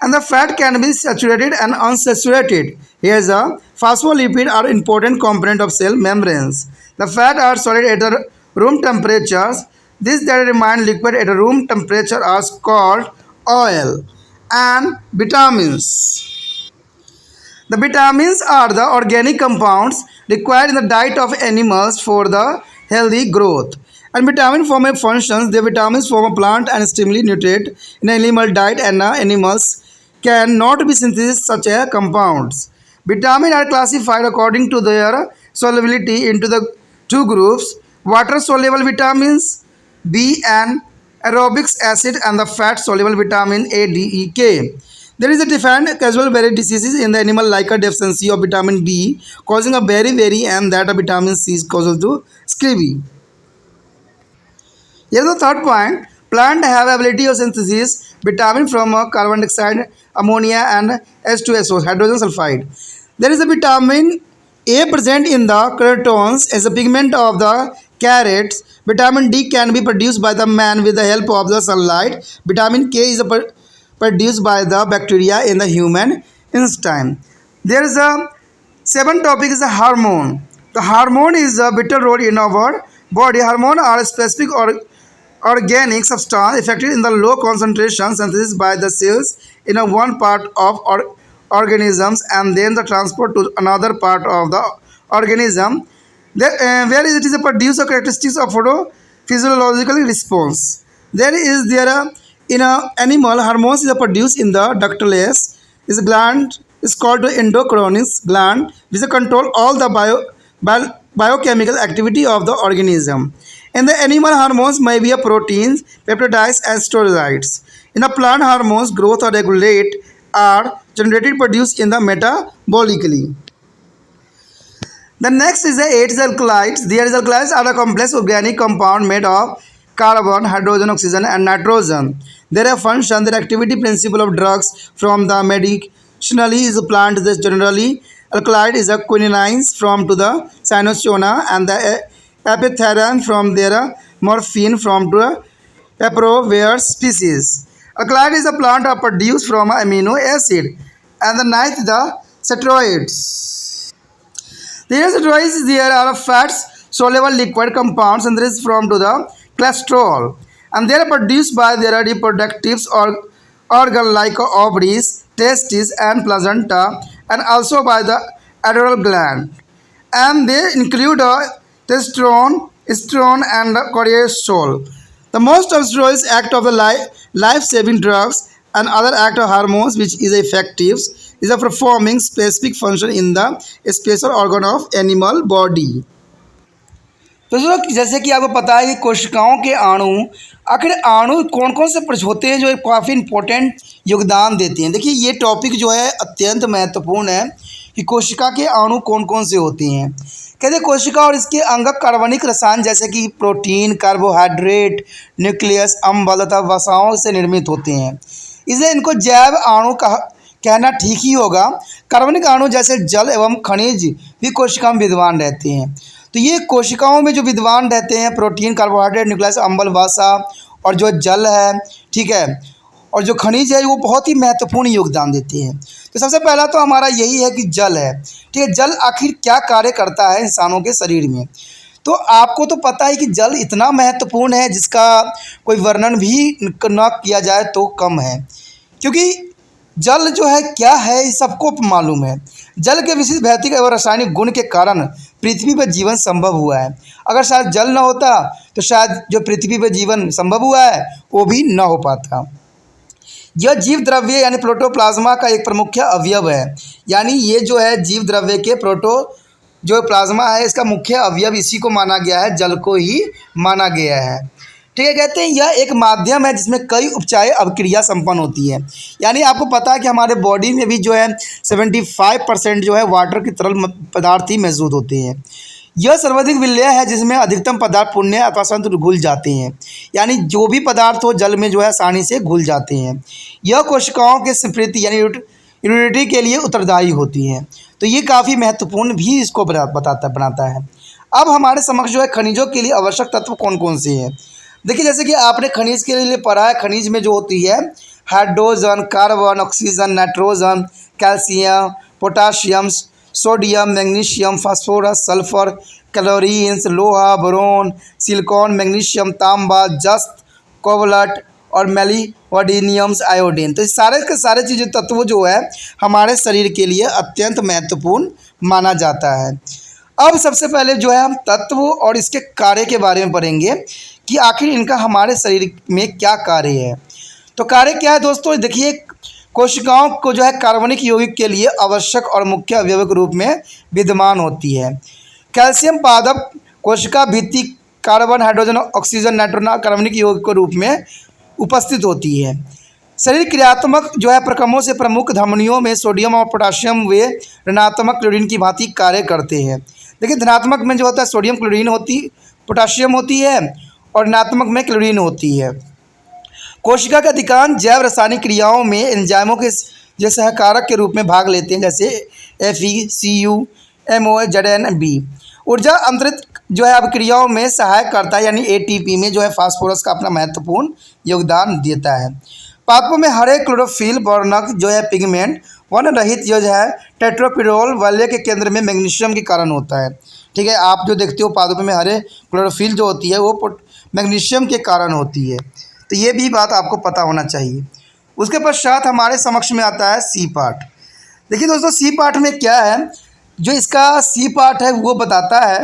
Speaker 1: And the fat can be saturated and unsaturated. Here's a phospholipid are important component of cell membranes. The fat are solid at the room temperatures. This that remain liquid at a room temperature are called oil. And vitamins. The vitamins are the organic compounds required in the diet of animals for the healthy growth. And vitamin form a functions. The vitamins form a plant and stimulate nutrient in animal diet and animals cannot be synthesized such a compounds. Vitamins are classified according to their solubility into the two groups: water soluble vitamins B and aerobic acid and the fat soluble vitamin A, D, E, K. There is a defined casual berry diseases in the animal like a deficiency of vitamin B causing a beriberi and that of vitamin C is causal to scurvy. Here is the third point. Plant have ability of synthesis vitamin from carbon dioxide, ammonia and H2SO, hydrogen sulfide. There is a vitamin A present in the carotenoids as a pigment of the carrots. Vitamin D can be produced by the man with the help of the sunlight. Vitamin K is produced by the bacteria in the human intestine. There is a seventh topic is a hormone. The hormone is a vital role in our body. Hormone are specific or organic substance effective in the low concentration synthesis by the cells in a one part of organisms and then the transport to another part of the organism where it is a produce of characteristics of physiological response. There is in a animal hormones is a produced in the ductless is a gland is called the endocrine gland which control all the biochemical activity of the organism. In the animal, hormones may be a proteins, peptides, and steroids. In a plant, hormones growth or regulate are generated produced in the metabolically. The next is the eight alkalides. The alkalides are a complex organic compound made of carbon, hydrogen, oxygen, and nitrogen. Their function, their activity principle of drugs from the medicinally is a plant that generally alkaloid is a quinine from to the cynosona, and the epitherium from their morphine from the Aproveus species. Alkaloid is a plant produced from amino acid, and the ninth the steroids. The steroids there are fats soluble liquid compounds and this from to the cholesterol, and they are produced by their reproductive organ like ovaries, testes, and placenta, and also by the adrenal gland, and they include testosterone, estrone, and cortisol. The most of steroids act of the life-saving drugs and other act of hormones which is effective is a performing specific function in the special organ of animal body. तो दोस्तों जैसे कि आपको पता है कि कोशिकाओं के अणु आखिर अणु कौन कौन से होते हैं जो काफ़ी इम्पोर्टेंट योगदान देते हैं। देखिए ये टॉपिक जो है अत्यंत महत्वपूर्ण है कि कोशिका के अणु कौन कौन से होते हैं। कहते हैं कोशिका और इसके अंगक कार्बनिक रसायन जैसे कि प्रोटीन, कार्बोहाइड्रेट, न्यूक्लियस, अम्ल तथा वसाओं से निर्मित होते हैं, इसलिए इनको जैव अणु कहना ठीक ही होगा। कार्बनिक अणु जैसे जल एवं खनिज भी कोशिका में विद्यमान रहते हैं। तो ये कोशिकाओं में जो विद्यमान रहते हैं प्रोटीन, कार्बोहाइड्रेट, न्यूक्लियस, अम्ल, वसा और जो जल है, ठीक है, और जो खनिज है वो बहुत ही महत्वपूर्ण योगदान देते हैं। तो सबसे पहला तो हमारा यही है कि जल है, ठीक है। जल आखिर क्या कार्य करता है इंसानों के शरीर में, तो आपको तो पता है कि जल इतना महत्वपूर्ण है जिसका कोई वर्णन भी न किया जाए तो कम है, क्योंकि जल जो है क्या है ये सबको मालूम है। जल के विशेष भौतिक एवं रासायनिक गुण के कारण पृथ्वी पर जीवन संभव हुआ है। अगर शायद जल न होता तो शायद जो पृथ्वी पर जीवन संभव हुआ है वो भी न हो पाता। यह जीव द्रव्य यानी प्रोटोप्लाज्मा का एक प्रमुख अवयव है, यानी ये जो है जीव द्रव्य के जो प्लाज्मा है इसका मुख्य अवयव इसी को माना गया है, जल को ही माना गया है, ठीक है। कहते हैं यह एक माध्यम है जिसमें कई उपचाय अभिक्रिया संपन्न होती है, यानी आपको पता है कि हमारे बॉडी में भी जो है 75% जो है वाटर की तरल पदार्थ ही मौजूद होते हैं। यह सर्वाधिक विलेय है जिसमें अधिकतम पदार्थ पुण्य अथवा संत घुल जाते हैं, यानी जो भी पदार्थ हो जल में जो है आसानी से घुल जाते हैं। यह कोशिकाओं के स्मृति यानी इम्यूनिटी के लिए उत्तरदायी होती है, तो ये काफ़ी महत्वपूर्ण भी इसको बनाता है। अब हमारे समक्ष जो है खनिजों के लिए आवश्यक तत्व कौन कौन से हैं। देखिए जैसे कि आपने खनिज के लिए पढ़ा है, खनिज में जो होती है hydrogen, carbon, oxygen, nitrogen, calcium, potassium, sodium, magnesium, phosphorus, sulphur, chlorines, लोहा, बोरोन, सिलिकॉन, मैग्नीशियम, तांबा, जस्त, कोबाल्ट और मेलिवोडिनियम आयोडीन। तो सारे के सारे चीज़ें तत्व जो है हमारे शरीर के लिए अत्यंत महत्वपूर्ण माना जाता है। अब सबसे पहले जो है हम तत्व और इसके कार्य के बारे में पढ़ेंगे कि आखिर इनका हमारे शरीर में क्या कार्य है। तो कार्य क्या है दोस्तों, देखिए कोशिकाओं को जो है कार्बनिक यौगिक के लिए आवश्यक और मुख्य अवयव के रूप में विद्यमान होती है। कैल्शियम पादप कोशिका भित्ति कार्बन, हाइड्रोजन, ऑक्सीजन, नाइट्रोजन कार्बनिक यौगिक के रूप में उपस्थित होती है। शरीर क्रियात्मक जो है प्रक्रमों से प्रमुख धमनियों में सोडियम और पोटाशियम वे ऋणात्मक क्लोरीन की भांति कार्य करते हैं। देखिए धनात्मक में जो होता है सोडियम क्लोरीन पोटाशियम होती है और ऋणात्मक में क्लोरीन होती है। कोशिका के अधिकांश जैव रासायनिक क्रियाओं में एंजाइमों के जो सहकारक के रूप में भाग लेते हैं, जैसे FeCU, MO, ZnB। ऊर्जा अंतरित जो है अभिक्रियाओं में सहायक करता है, यानी ATP में जो है फास्फोरस का अपना महत्वपूर्ण योगदान देता है। पादपों में हरे क्लोरोफिल वर्णक जो है पिगमेंट वर्ण रहित जो है टेट्रापिरोल वलय के केंद्र में मैग्नीशियम के कारण होता है, ठीक है। आप जो देखते हो पादपों में हरे क्लोरोफिल जो होती है वो मैग्नीशियम के कारण होती है, तो ये भी बात आपको पता होना चाहिए। उसके पश्चात हमारे समक्ष में आता है सी पार्ट। देखिए दोस्तों सी पार्ट में क्या है, जो इसका सी पार्ट है वो बताता है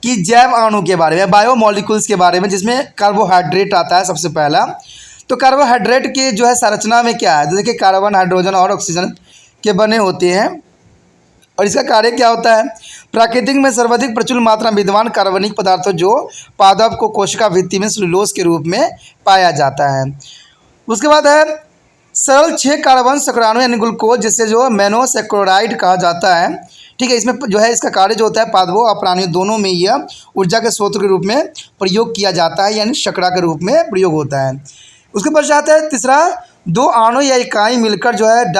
Speaker 1: कि जैव अणु के बारे में, बायोमोलिक्यूल्स के बारे में, जिसमें कार्बोहाइड्रेट आता है सबसे पहला। तो कार्बोहाइड्रेट के जो है संरचना में क्या है, देखिए कार्बन, हाइड्रोजन और ऑक्सीजन के बने होते हैं और इसका कार्य क्या होता है। प्राकृतिक में सर्वाधिक प्रचुर मात्रा में विद्यमान कार्बनिक पदार्थों जो पादप को कोशिका भित्ति में सेलुलोज के रूप में पाया जाता है। उसके बाद है सरल 6 कार्बन सक्राणु यानी ग्लूकोज, जिससे जो मोनोसेक्राइड कहा जाता है, ठीक है। इसमें जो है इसका कार्य जो होता है पादपों और प्राणियों दोनों में यह ऊर्जा के स्रोत के रूप में प्रयोग किया जाता है, यानी शर्करा के रूप में प्रयोग होता है। उसके पश्चात है तीसरा 2 अणु या इकाई मिलकर जो है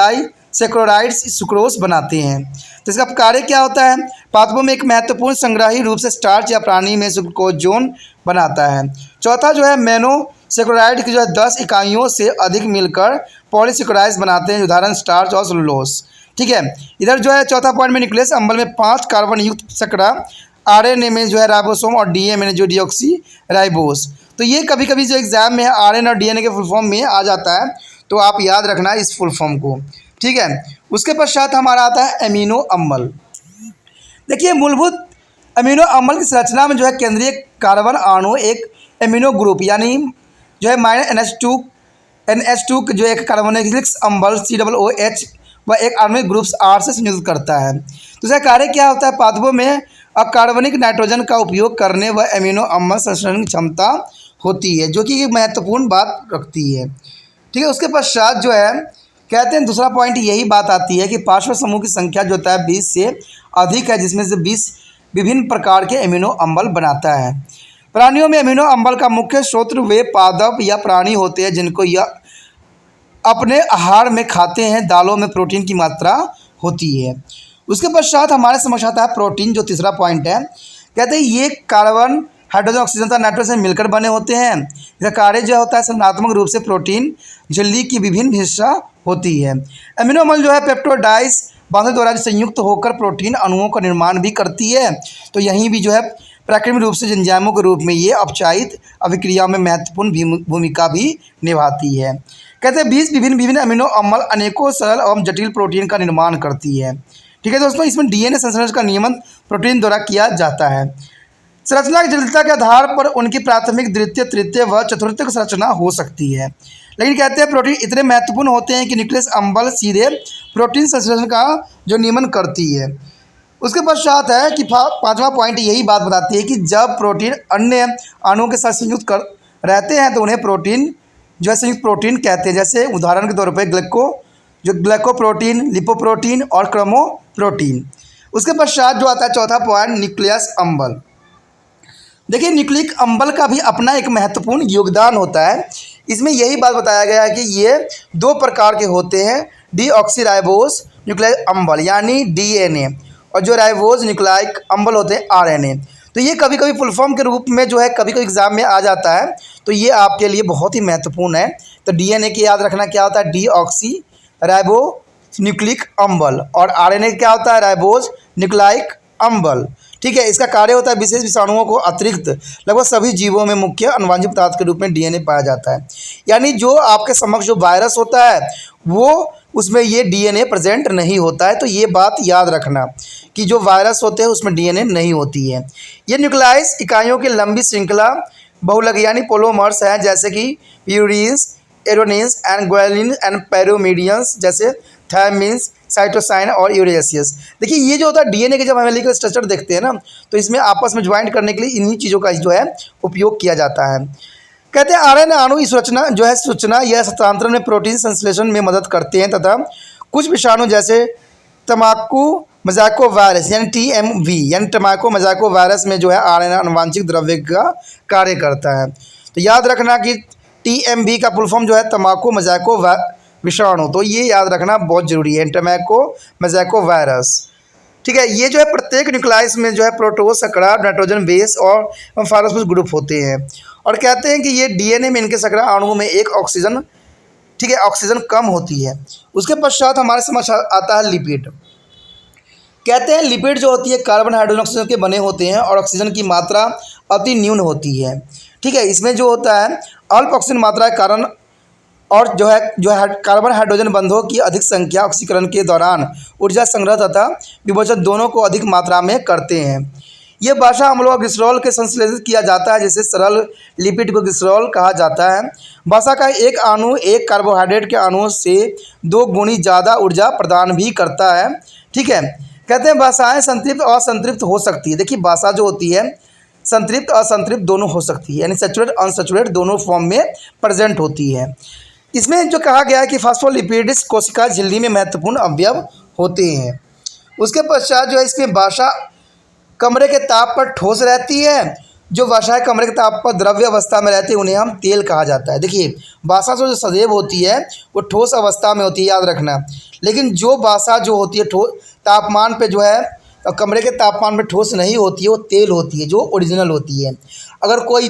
Speaker 1: सेक्रोराइड्स सुक्रोज बनाते हैं। तो इसका कार्य क्या होता है? पादपों में एक महत्वपूर्ण संग्राही रूप से स्टार्च या प्राणी में सुक्रोजोन बनाता है। चौथा जो है मोनोसेक्रोराइड की जो है 10 इकाइयों से अधिक मिलकर पॉलीसेक्रोराइड्स बनाते हैं, उदाहरण स्टार्च और सेलुलोज। ठीक है, इधर जो है चौथा पॉइंट में न्यूक्लियस अम्ल में 5 कार्बन युक्त शर्करा, आरएनए में जो है राइबोसोम और डीएनए में जो डीऑक्सी राइबोस। तो ये कभी कभी जो एग्जाम में है आरएनए और डीएनए के फुल फॉर्म में आ जाता है, तो आप याद रखना इस फुल फॉर्म को। ठीक है, उसके पश्चात हमारा आता है अमीनो अम्ल। देखिए, मूलभूत अमीनो अम्ल की संरचना में जो है केंद्रीय कार्बन अणु एक अमीनो ग्रुप यानी जो है NH2 जो एक कार्बोनिलिक अम्ल COOH व एक आणविक ग्रुप्स R से संयुक्त करता है। तो इसका कार्य क्या होता है? पादपों में अकार्बनिक नाइट्रोजन का उपयोग करने व अमीनो अम्ल संश्लेषण की क्षमता होती है, जो कि एक महत्वपूर्ण बात रखती है। ठीक है, उसके पश्चात जो है कहते हैं दूसरा पॉइंट यही बात आती है कि पार्श्व समूह की संख्या जो होता है 20 से अधिक है, जिसमें से 20 विभिन्न प्रकार के अमीनो अम्ल बनाता है। प्राणियों में अमीनो अम्ल का मुख्य स्रोत वे पादप या प्राणी होते हैं जिनको यह अपने आहार में खाते हैं। दालों में प्रोटीन की मात्रा होती है। उसके पश्चात हमारे समझ आता है प्रोटीन, जो तीसरा पॉइंट है। कहते हैं ये कार्बन, हाइड्रोजन, ऑक्सीजन तथा नाइट्रोजन मिलकर बने होते हैं। इसका कार्य जो होता है संरचनात्मक रूप से प्रोटीन झिल्ली की विभिन्न हिस्सा होती है। अमीनो अम्ल जो है पेप्टोडाइज बांधों द्वारा संयुक्त होकर प्रोटीन अणुओं का निर्माण भी करती है। तो यहीं भी जो है प्राकृतिक रूप से एंजाइमों के रूप में ये अपचायित अभिक्रियाओं में महत्वपूर्ण भूमिका भी निभाती है। कहते हैं 20 विभिन्न अमीनो अम्ल अनेकों सरल एवं जटिल प्रोटीन का निर्माण करती है। ठीक है दोस्तों, इसमें डीएनए संश्लेषण का नियमन प्रोटीन द्वारा किया जाता है। संरचना की जटिलता के आधार पर उनकी प्राथमिक, द्वितीय, तृतीय व चतुर्थी संरचना हो सकती है। लेकिन कहते हैं प्रोटीन इतने महत्वपूर्ण होते हैं कि न्यूक्लियस अम्ल सीधे प्रोटीन संश्लेषण का जो नियमन करती है। उसके पश्चात है कि पांचवा पॉइंट यही बात बताती है कि जब प्रोटीन अन्य अणुओं के साथ संयुक्त कर रहते हैं तो उन्हें प्रोटीन जो है संयुक्त प्रोटीन कहते हैं। जैसे उदाहरण के तौर पर ग्लाइकोप्रोटीन, लिपोप्रोटीन और क्रोमोप्रोटीन। उसके पश्चात जो आता है चौथा पॉइंट न्यूक्लियस अम्ल। देखिए, न्यूक्लिक अम्ल का भी अपना एक महत्वपूर्ण योगदान होता है। इसमें यही बात बताया गया है कि ये 2 प्रकार के होते हैं, डीऑक्सीराइबोस न्यूक्लिक अम्ल यानी डीएनए, और जो राइबोस न्यूक्लिक अम्ल होते हैं आरएनए। तो ये कभी कभी फुल फॉर्म के रूप में जो है कभी कभी एग्जाम में आ जाता है, तो ये आपके लिए बहुत ही महत्वपूर्ण है। तो डीएनए की याद रखना क्या होता है? डीऑक्सीराइबो न्यूक्लिक अम्ल, और आरएनए क्या होता है? राइबोस न्यूक्लिक अम्ल। ठीक है, इसका कार्य होता है विशेष विषाणुओं को अतिरिक्त लगभग सभी जीवों में मुख्य अनुवांशिक पदार्थ के रूप में डीएनए पाया जाता है। यानी जो आपके समक्ष जो वायरस होता है वो उसमें ये डीएनए प्रेजेंट नहीं होता है। तो ये बात याद रखना कि जो वायरस होते हैं उसमें डीएनए नहीं होती है। ये न्यूक्लियस इकाइयों की लंबी श्रृंखला बहुलक यानी पोलोमर्स हैं, जैसे कि प्यूरिन्स, एरोनिन्स एंड ग्वालिन एंड पैरोमीडियंस, जैसे थायमिन्स, साइटोसाइन और यूरेसियस। देखिए, ये जो होता है डीएनए के जब हम मॉलिक्यूलर स्ट्रक्चर देखते हैं ना, तो इसमें आपस में ज्वाइंट करने के लिए इन्हीं चीज़ों का जो है उपयोग किया जाता है। कहते हैं आरएनए अणु इस रचना जो है सूचना या हस्तांतरण में प्रोटीन संश्लेषण में मदद करते हैं तथा कुछ विषाणु जैसे तम्बाकू मजाको वायरस यानी TMV यानी टमाको मजाको वायरस में जो है आरएनए आनुवांशिक द्रव्य का कार्य करता है। तो याद रखना कि TMV का फुल फॉर्म जो है तम्बाकू मजाको विषाणु, तो ये याद रखना बहुत जरूरी है, टमाको मजाको वायरस। ठीक है, ये जो है प्रत्येक न्यूक्लियस में जो है प्रोटोज, शर्करा, नाइट्रोजन बेस और फॉस्फोरस ग्रुप होते हैं। और कहते हैं कि ये डीएनए में इनके शर्करा अणुओं में एक ऑक्सीजन, ठीक है, ऑक्सीजन कम होती है। उसके पश्चात हमारे समझ आता है लिपिड। कहते हैं लिपिड जो होती है कार्बन, हाइड्रोजन, ऑक्सीजन के बने होते हैं और ऑक्सीजन की मात्रा अति न्यून होती है। ठीक है, इसमें जो होता है अल्प ऑक्सीजन मात्रा के कारण और जो है कार्बन हाइड्रोजन बंधों की अधिक संख्या ऑक्सीकरण के दौरान ऊर्जा संग्रह तथा विभोजन दोनों को अधिक मात्रा में करते हैं। ये वसा अम्लों और ग्लिसरॉल के संश्लेषित किया जाता है, जिसे सरल लिपिड को ग्लिसरॉल कहा जाता है। वसा का एक अणु एक कार्बोहाइड्रेट के अणुओं से 2 गुनी ज़्यादा ऊर्जा प्रदान भी करता है। ठीक है, कहते हैं वसाएँ संतृप्त और असंतृप्त हो सकती है। देखिए, वसा जो होती है संतृप्त असंतृप्त दोनों हो सकती है, यानी सैचुरेट अनसैचुरेट दोनों फॉर्म में प्रेजेंट होती है। इसमें जो कहा गया है कि फास्फोलिपिड्स कोशिका झिल्ली में महत्वपूर्ण अवयव होते हैं। उसके पश्चात जो है इसमें वसा कमरे के ताप पर ठोस रहती है, जो वसा है कमरे के ताप पर द्रव्य अवस्था में रहते हैं उन्हें हम तेल कहा जाता है। देखिए वसा जो सदैव होती है वो ठोस अवस्था में होती है, याद रखना। लेकिन जो वसा जो होती है तापमान पे जो है कमरे के तापमान पे ठोस नहीं होती है, वो तेल होती है जो ओरिजिनल होती है। अगर कोई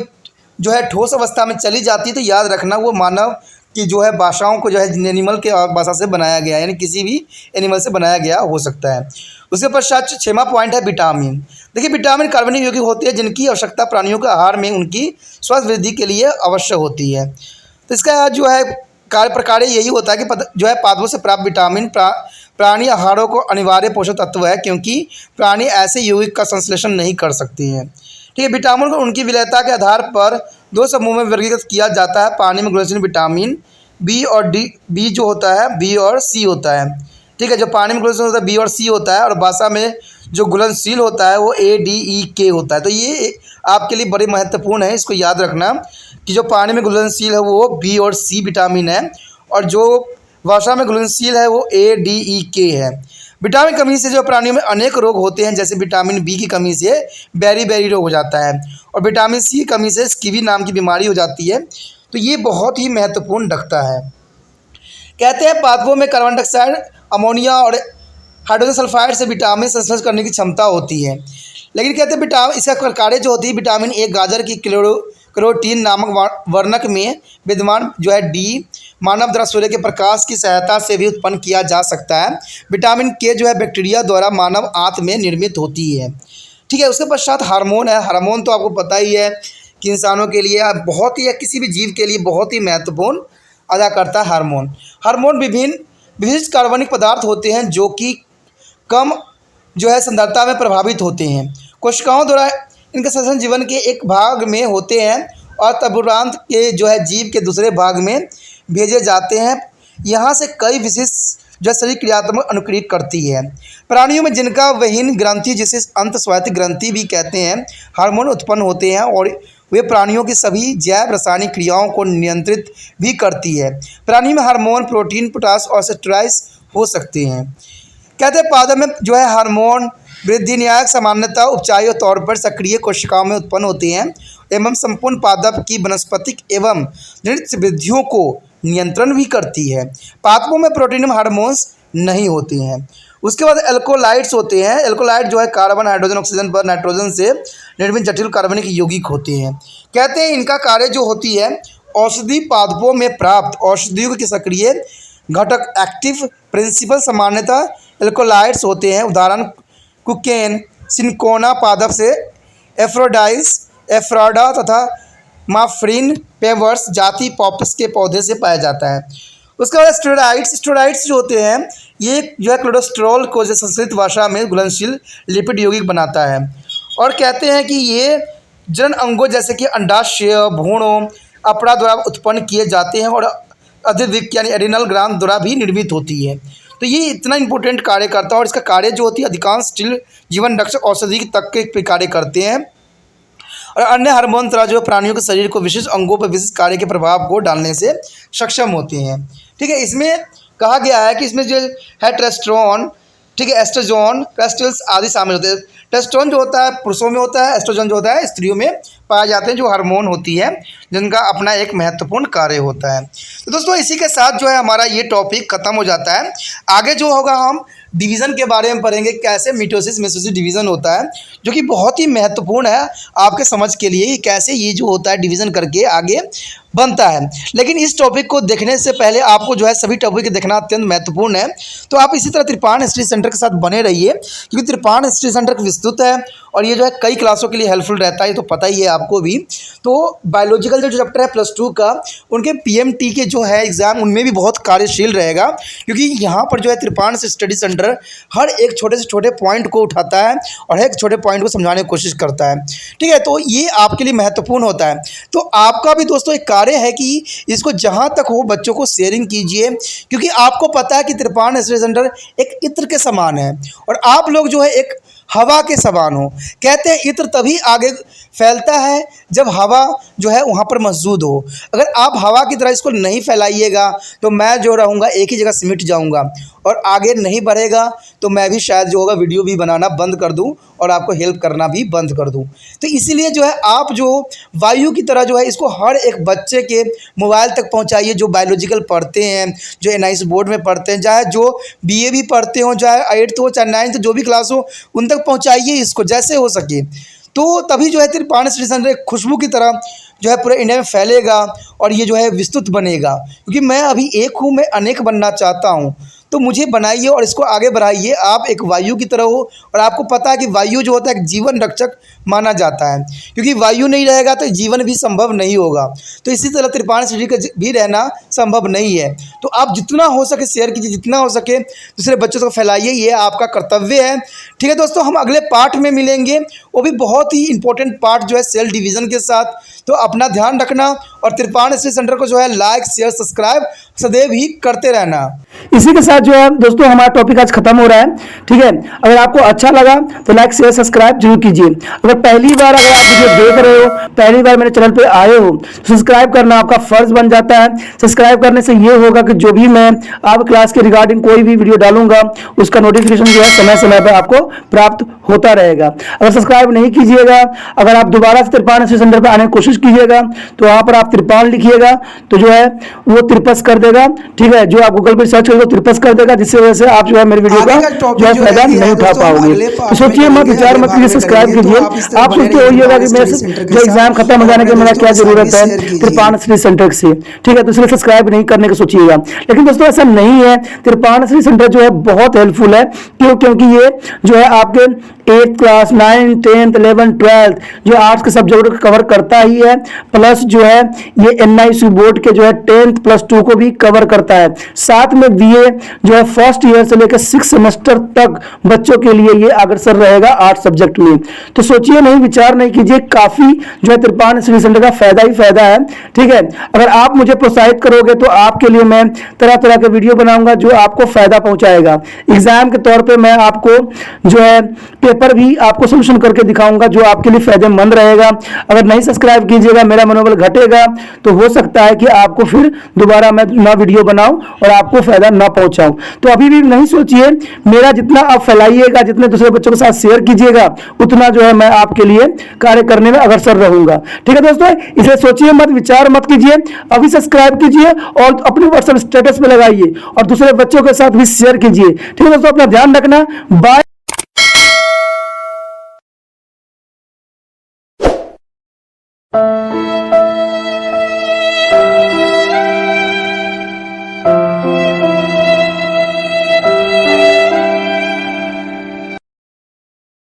Speaker 1: जो है ठोस अवस्था में चली जाती है तो याद रखना वो मानव की जो है भाषाओं को जो है एनिमल के भाषा से बनाया गया, यानी किसी भी एनिमल से बनाया गया हो सकता है। उसके पश्चात 6वां पॉइंट है विटामिन। देखिए विटामिन कार्बनिक यौगिक होती है जिनकी आवश्यकता प्राणियों के आहार में उनकी स्वस्थ वृद्धि के लिए अवश्य होती है। तो इसका जो है कार्य प्रकार यही होता है कि जो है पादपों से प्राप्त विटामिन प्राणी आहारों को अनिवार्य पोषक तत्व है, क्योंकि प्राणी ऐसे यौगिक का संश्लेषण नहीं कर सकते हैं। ठीक है, विटामिन को उनकी विलेयता के आधार पर 2 समूह में वर्गीकृत किया जाता है। पानी में घुलनशील विटामिन बी और डी, बी जो होता है बी और सी होता है। ठीक है, जो पानी में घुलनशील होता है बी और सी होता है, और वसा में जो घुलनशील होता है वो ए डी ई के होता है। तो ये आपके लिए बड़ी महत्वपूर्ण है, इसको याद रखना कि जो पानी में घुलनशील है वो बी और सी विटामिन है, और जो वसा में घुलनशील है वो ए डी ई के है। विटामिन कमी से जो प्राणियों में अनेक रोग होते हैं, जैसे विटामिन बी की कमी से बेरी रोग हो जाता है, और विटामिन सी की कमी से स्कीवी नाम की बीमारी हो जाती है। तो ये बहुत ही महत्वपूर्ण रखता है। कहते हैं पादपों में कार्बन डाइऑक्साइड, अमोनिया और हाइड्रोजन सल्फाइड से विटामिन संश्लेषण करने की क्षमता होती है। लेकिन कहते हैं विटामिन इसका कार्य जो होती है विटामिन ए गाजर की कैरोटीन नामक वर्णक में विद्यमान जो है डी मानव द्वारा सूर्य के प्रकाश की सहायता से भी उत्पन्न किया जा सकता है। विटामिन के जो है बैक्टीरिया द्वारा मानव आंत में निर्मित होती है। ठीक है, उसके पश्चात हार्मोन है। हार्मोन तो आपको पता ही है कि इंसानों के लिए बहुत ही या किसी भी जीव के लिए बहुत ही महत्वपूर्ण अदा करता है हार्मोन। हार्मोन विशिष्ट कार्बनिक पदार्थ होते हैं जो कि कम जो है सांद्रता में प्रभावित होते हैं। कोशिकाओं द्वारा इनका संश्लेषण जीवन के एक भाग में होते हैं और तदुपरांत के जो है जीव के दूसरे भाग में भेजे जाते हैं। यहाँ से कई विशिष्ट जो शरीर क्रियात्मक अनुक्रिया करती है। प्राणियों में जिनका वहीन ग्रंथि जिसे अंतस्वायत्त ग्रंथि भी कहते हैं हार्मोन उत्पन्न होते हैं, और वे प्राणियों की सभी जैव रासायनिक क्रियाओं को नियंत्रित भी करती है। प्राणी में हार्मोन प्रोटीन, पोटास और स्टेरॉइड्स हो सकते हैं। कहते हैं पादप में जो है हार्मोन वृद्धि न्यायक सामान्यतः उपचारीय तौर पर सक्रिय कोशिकाओं में उत्पन्न होते हैं एवं संपूर्ण पादप की वनस्पतिक एवं जनित वृद्धियों को नियंत्रण भी करती है। पादपों में प्रोटीन हार्मोन्स नहीं होते हैं। उसके बाद एल्कोलाइड्स होते हैं। एल्कोलाइड जो है कार्बन, हाइड्रोजन, ऑक्सीजन पर नाइट्रोजन से निर्मित जटिल कार्बनिक यौगिक होते हैं। कहते हैं इनका कार्य जो होती है औषधि पादपों में प्राप्त औषधियों के सक्रिय घटक एक्टिव प्रिंसिपल सामान्यतः एल्कोलाइड्स होते हैं। उदाहरण कुकेन, सिनकोना पादप से एफ्रोडाइस, एफ्राडा तथा माफ्रिन पेवर्स जाति पॉपिस के पौधे से पाया जाता है। उसके बाद स्टेरॉइड्स जो होते हैं ये जो है कोलेस्ट्रॉल को जो संश्लेषित वसा में घुलनशील लिपिड यौगिक बनाता है, और कहते हैं कि ये जनन अंगों जैसे कि अंडाशय, भ्रूणों, अपरा द्वारा उत्पन्न किए जाते हैं और अधिविक यानी एडिनल ग्रंथ द्वारा भी निर्मित होती है। तो ये इतना इंपॉर्टेंट कार्य करता है, और इसका कार्य जो होती है अधिकांश स्टील जीवन रक्षक औषधि तक के कार्य करते हैं। और अन्य हार्मोन तरह जो प्राणियों के शरीर को विशिष्ट अंगों पर विशिष्ट कार्य के प्रभाव को डालने से सक्षम होते हैं। ठीक है, इसमें कहा गया है कि इसमें जो है टेस्टोस्टेरोन, ठीक है, एस्ट्रोजन, पेस्टिल्स आदि शामिल होते हैं। टेस्टोस्टेरोन जो होता है पुरुषों में होता है, एस्ट्रोजन जो होता है स्त्रियों में पाए जाते हैं, जो हार्मोन होती है जिनका अपना एक महत्वपूर्ण कार्य होता है। तो दोस्तों इसी के साथ जो है हमारा ये टॉपिक ख़त्म हो जाता है। आगे जो होगा हम डिवीज़न के बारे में पढ़ेंगे, कैसे मिटोसिस मेसोसिस डिवीज़न होता है, जो कि बहुत ही महत्वपूर्ण है आपके समझ के लिए, कैसे ये जो होता है डिवीज़न करके आगे बनता है। लेकिन इस टॉपिक को देखने से पहले आपको जो है सभी टॉपिक देखना अत्यंत महत्वपूर्ण है। तो आप इसी तरह त्रिपाण हिस्ट्री सेंटर के साथ बने रहिए, क्योंकि त्रिपाण हिस्ट्री सेंटर विस्तृत है और ये जो है कई क्लासों के लिए हेल्पफुल रहता है, ये तो पता ही है आपको भी। तो बायोलॉजिकल जो चैप्टर है +2 का, उनके पीएमटी के जो है एग्ज़ाम उनमें भी बहुत कार्यशील रहेगा, क्योंकि यहाँ पर जो है त्रिपाण स्टडी सेंटर हर एक छोटे से छोटे पॉइंट को उठाता है और हर एक छोटे पॉइंट को समझाने की कोशिश करता है। ठीक है, तो ये आपके लिए महत्वपूर्ण होता है। तो आपका भी दोस्तों एक कार्य है कि इसको जहाँ तक हो बच्चों को शेयरिंग कीजिए, क्योंकि आपको पता है कि त्रिपाण स्टडी सेंटर एक इत्र के समान है, और आप लोग जो है एक हवा के समान हो। कहते हैं इत्र तभी आगे फैलता है जब हवा जो है वहाँ पर मौजूद हो। अगर आप हवा की तरह इसको नहीं फैलाइएगा तो मैं जो रहूँगा एक ही जगह सिमट जाऊँगा और आगे नहीं बढ़ेगा, तो मैं भी शायद जो होगा वीडियो भी बनाना बंद कर दूं और आपको हेल्प करना भी बंद कर दूं। तो इसीलिए जो है आप जो वायु की तरह जो है इसको हर एक बच्चे के मोबाइल तक पहुंचाइए जो बायोलॉजिकल पढ़ते हैं, जो एनआईएस बोर्ड में पढ़ते हैं, चाहे जो बीए भी पढ़ते हो, चाहे 8th हो चाहे 9th जो भी क्लास हो, उन तक पहुँचाइए इसको जैसे हो सके। तो तभी जो है त्रिपाणी स्टडी सेंटर एक खुशबू की तरह जो है पूरे इंडिया में फैलेगा और ये जो है विस्तृत बनेगा। क्योंकि मैं अभी एक हूँ, मैं अनेक बनना चाहता हूँ, तो मुझे बनाइए और इसको आगे बढ़ाइए। आप एक वायु की तरह हो और आपको पता है कि वायु जो होता है एक जीवन रक्षक माना जाता है, क्योंकि वायु नहीं रहेगा तो जीवन भी संभव नहीं होगा। तो इसी तरह त्रिपाणी स्टडी का भी रहना संभव नहीं है। तो आप जितना हो सके शेयर कीजिए, जितना हो सके दूसरे बच्चों को फैलाइए, ये आपका कर्तव्य है। ठीक है दोस्तों, हम अगले पार्ट में मिलेंगे, वो भी बहुत ही इंपॉर्टेंट पार्ट जो है सेल डिवीज़न के साथ। तो अपना ध्यान रखना और त्रिपाणी स्टडी सेंटर को जो है लाइक शेयर सब्सक्राइब सदैव ही करते रहना।
Speaker 2: इसी के साथ जो है दोस्तों हमारा टॉपिक आज खत्म हो रहा है। ठीक है, अगर आपको अच्छा लगा तो लाइक शेयर सब्सक्राइब जरूर कीजिए। अगर पहली बार अगर आप वीडियो देख रहे हो, पहली बार मेरे चैनल पे आए हो, तो सब्सक्राइब करना आपका फर्ज बन जाता है। सब्सक्राइब करने से ये होगा कि जो भी मैं आप क्लास के रिगार्डिंग कोई भी वीडियो डालूंगा उसका नोटिफिकेशन जो है समय समय पर आपको प्राप्त होता रहेगा। अगर सब्सक्राइब नहीं कीजिएगा, अगर आप दोबारा से त्रिपाणी स्टडी सेंटर पर आने की कोशिश कीजिएगा तो वहां पर आप त्रिपाण लिखिएगा तो जो है वो त्रिपस कर देगा। ठीक है, जो आप गूगल पर सर्च करोगे त्रिपस कर देगा, जिससे वजह से आप जो है मेरी वीडियो का जो है फायदा नहीं उठा पाओगे। तो सोचिए मत, विचार मत कीजिए, सब्सक्राइब कीजिए। आप सोचते होइएगा कि मेरे जो एग्जाम खत्म हो जाने के मेरा क्या जरूरत है त्रिपाणी स्टडी सेंटर से। ठीक है, तो इसलिए सब्सक्राइब नहीं करने का सोचिएगा। लेकिन दोस्तों ऐसा नहीं है, त्रिपाणी स्टडी सेंटर जो है बहुत हेल्पफुल है। क्यों? क्योंकि ये जो है आपके 8th class 9th 10th 11th 12th जो आर्ट्स के सब्जेक्ट को कवर करता ही है, प्लस जो है ये एनआईएस बोर्ड के जो है 10th प्लस 2 को भी कवर करता है। साथ में बीए जो है फर्स्ट ईयर से लेकर 6 सेमेस्टर तक बच्चों के लिए ये अग्रसर रहेगा 8 सब्जेक्ट में। तो सोचिए नहीं, विचार नहीं कीजिए, काफी जो है त्रिपाणी स्टडी सेंटर का फायदा ही फायदा है। ठीक है, अगर आप मुझे प्रोत्साहित करोगे तो आपके लिए मैं तरह तरह के वीडियो बनाऊंगा जो आपको फायदा पहुंचाएगा। एग्जाम के तौर पर मैं आपको जो है पेपर भी आपको सोल्यूशन करके दिखाऊंगा जो आपके लिए फायदेमंद रहेगा। अगर नहीं सब्सक्राइब कीजिएगा, मेरा मनोबल घटेगा, तो हो सकता है कि आपको फिर दोबारा मैं ना वीडियो बनाऊं और आपको फायदा ना पहुंचाऊं। तो अभी भी नहीं सोचिए, मेरा जितना आप फैलाइएगा, जितने दूसरे बच्चों के साथ शेयर कीजिएगा, उतना जो है मैं आपके लिए कार्य करने में अग्रसर रहूंगा। ठीक है दोस्तों, इसे सोचिए मत, विचार मत कीजिए, अभी सब्सक्राइब कीजिए और अपने व्हाट्सएप स्टेटस पे लगाइए और दूसरे बच्चों के साथ भी शेयर कीजिए। ठीक है दोस्तों, अपना ध्यान रखना। बाय।